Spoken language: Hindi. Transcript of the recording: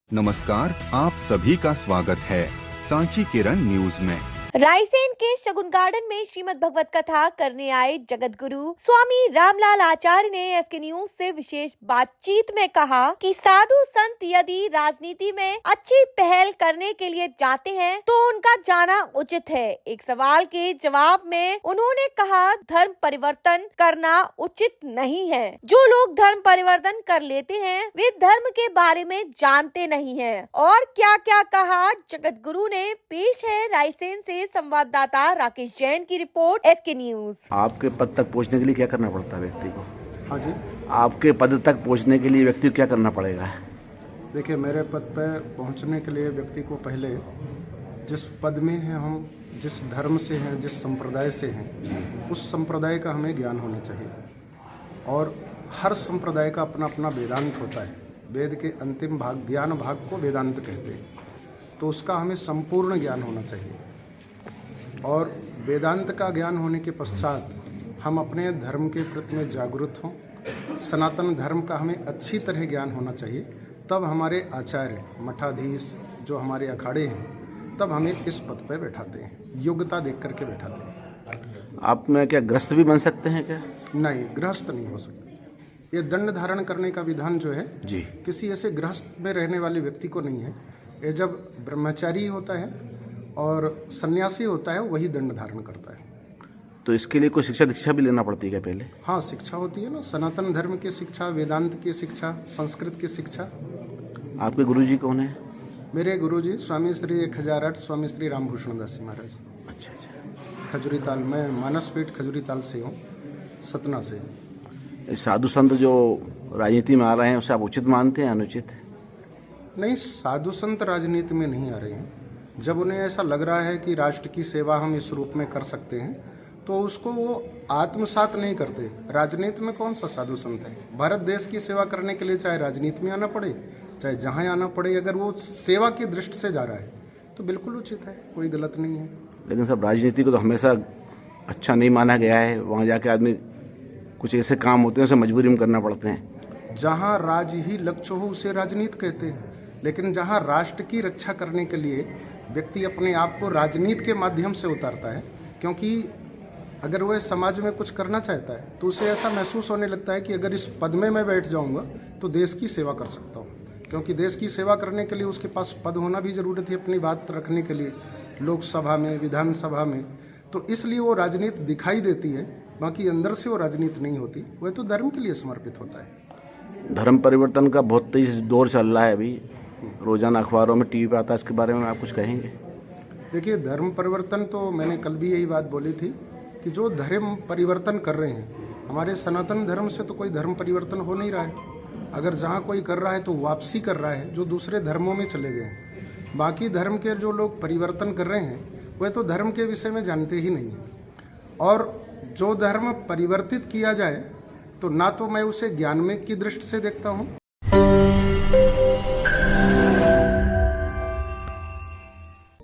नमस्कार, आप सभी का स्वागत है सांची किरण न्यूज में। रायसेन के शगुन गार्डन में श्रीमद् भगवत कथा करने आए जगत गुरु स्वामी रामलाल आचार्य ने एसके न्यूज से विशेष बातचीत में कहा कि साधु संत यदि राजनीति में अच्छी पहल करने के लिए जाते हैं तो उनका जाना उचित है। एक सवाल के जवाब में उन्होंने कहा, धर्म परिवर्तन करना उचित नहीं है। जो लोग धर्म परिवर्तन कर लेते हैं वे धर्म के बारे में जानते नहीं है। और क्या क्या कहा जगत गुरु ने, पेश है रायसेन से संवाददाता राकेश जैन की रिपोर्ट, एसके न्यूज। आपके पद तक पहुंचने के लिए क्या करना पड़ता है व्यक्ति को? हाँ जी, आपके पद तक पहुंचने के लिए व्यक्ति को क्या करना पड़ेगा? देखिए, मेरे पद पर पहुंचने के लिए व्यक्ति को पहले जिस पद में है, हम जिस धर्म से हैं, जिस संप्रदाय से हैं, उस संप्रदाय का हमें ज्ञान होना चाहिए। और हर संप्रदाय का अपना अपना वेदांत होता है। वेद के अंतिम भाग, ज्ञान भाग को वेदांत कहते हैं। तो उसका हमें संपूर्ण ज्ञान होना चाहिए। और वेदांत का ज्ञान होने के पश्चात हम अपने धर्म के प्रति में जागरूक हों। सनातन धर्म का हमें अच्छी तरह ज्ञान होना चाहिए। तब हमारे आचार्य, मठाधीश, जो हमारे अखाड़े हैं, तब हमें इस पद पर बैठाते हैं, योग्यता देख करके बैठाते हैं। आप में क्या गृहस्थ भी बन सकते हैं क्या? नहीं, गृहस्थ नहीं हो सकते। ये दंड धारण करने का विधान जो है जी, किसी ऐसे गृहस्थ में रहने वाले व्यक्ति को नहीं है। ये जब ब्रह्मचारी होता है और सन्यासी होता है, वही दंड धारण करता है। तो इसके लिए कोई शिक्षा दीक्षा भी लेना पड़ती है क्या पहले? हाँ, शिक्षा होती है ना, सनातन धर्म की शिक्षा, वेदांत की शिक्षा, संस्कृत की शिक्षा। आपके गुरुजी कौन है? मेरे गुरुजी स्वामी श्री 1008 स्वामी श्री रामभूषण दास जी महाराज। अच्छा अच्छा। खजूरी ताल, मैं मानसपीठ खजूरी ताल से हूँ, सतना से। ये साधु संत जो राजनीति में आ रहे हैं उसे आप उचित मानते हैं, अनुचित? नहीं, साधु संत राजनीति में नहीं आ रहे हैं। जब उन्हें ऐसा लग रहा है कि राष्ट्र की सेवा हम इस रूप में कर सकते हैं, तो उसको वो आत्मसात नहीं करते। राजनीति में कौन सा साधु संत है? भारत देश की सेवा करने के लिए चाहे राजनीति में आना पड़े, चाहे जहाँ आना पड़े, अगर वो सेवा की दृष्टि से जा रहा है तो बिल्कुल उचित है, कोई गलत नहीं है। लेकिन सब राजनीति को तो हमेशा अच्छा नहीं माना गया है। वहाँ जाके आदमी कुछ ऐसे काम होते हैं उसे मजबूरी में करना पड़ते हैं। जहाँ राज ही लक्ष्य हो उसे राजनीति कहते हैं। लेकिन जहाँ राष्ट्र की रक्षा करने के लिए व्यक्ति अपने आप को राजनीति के माध्यम से उतारता है, क्योंकि अगर वह समाज में कुछ करना चाहता है तो उसे ऐसा महसूस होने लगता है कि अगर इस पद में मैं बैठ जाऊंगा तो देश की सेवा कर सकता हूँ। क्योंकि देश की सेवा करने के लिए उसके पास पद होना भी ज़रूरत है, अपनी बात रखने के लिए लोकसभा में, विधानसभा में। तो इसलिए वो राजनीति दिखाई देती है, बाकी अंदर से वो राजनीति नहीं होती। वह तो धर्म के लिए समर्पित होता है। धर्म परिवर्तन का बहुत तेज दौर चल रहा है अभी, रोजाना अखबारों में, टीवी पे आता है। इसके बारे में आप कुछ कहेंगे? देखिए, धर्म परिवर्तन तो मैंने कल भी यही बात बोली थी कि जो धर्म परिवर्तन कर रहे हैं, हमारे सनातन धर्म से तो कोई धर्म परिवर्तन हो नहीं रहा है। अगर जहाँ कोई कर रहा है तो वापसी कर रहा है, जो दूसरे धर्मों में चले गए हैं। बाकी धर्म के जो लोग परिवर्तन कर रहे हैं वह तो धर्म के विषय में जानते ही नहीं हैं। और जो धर्म परिवर्तित किया जाए तो ना तो मैं उसे ज्ञान में की दृष्टि से देखता हूँ,